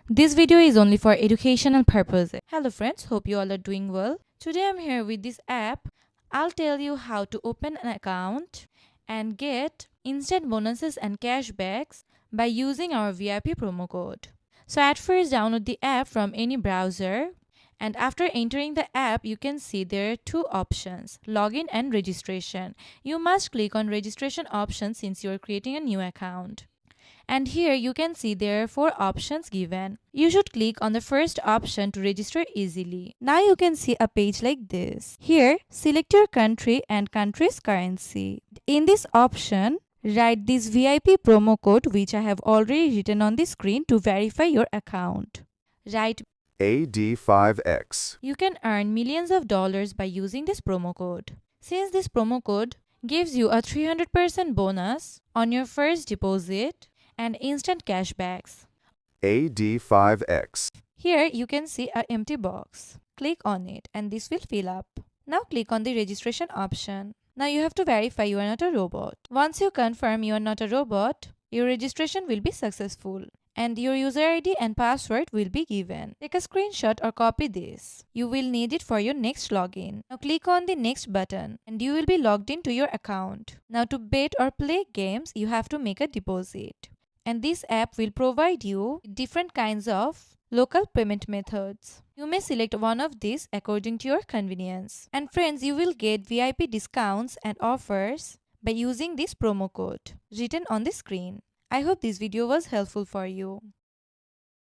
This video is only for educational purposes. Hello friends, hope you all are doing well. Today I'm here with this app. I'll tell you how to open an account and get instant bonuses and cashbacks by using our VIP promo code. So at first download the app from any browser, and after entering the app you can see there are two options, login and registration. You must click on registration option since you are creating a new account. And here you can see there are four options given. You should click on the first option to register easily. Now you can see a page like this. Here, select your country and country's currency. In this option, write this VIP promo code which I have already written on the screen to verify your account. Write AD5X. You can earn millions of dollars by using this promo code. Since this promo code gives you a 300% bonus on your first deposit and instant cashbacks. AD5X. Here you can see an empty box. Click on it and this will fill up. Now click on the registration option. Now you have to verify you are not a robot. Once you confirm you are not a robot, your registration will be successful and your user ID and password will be given. Take a screenshot or copy this. You will need it for your next login. Now click on the next button and you will be logged into your account. Now to bet or play games, you have to make a deposit. And this app will provide you different kinds of local payment methods. You may select one of these according to your convenience. And friends, you will get VIP discounts and offers by using this promo code written on the screen. I hope this video was helpful for you.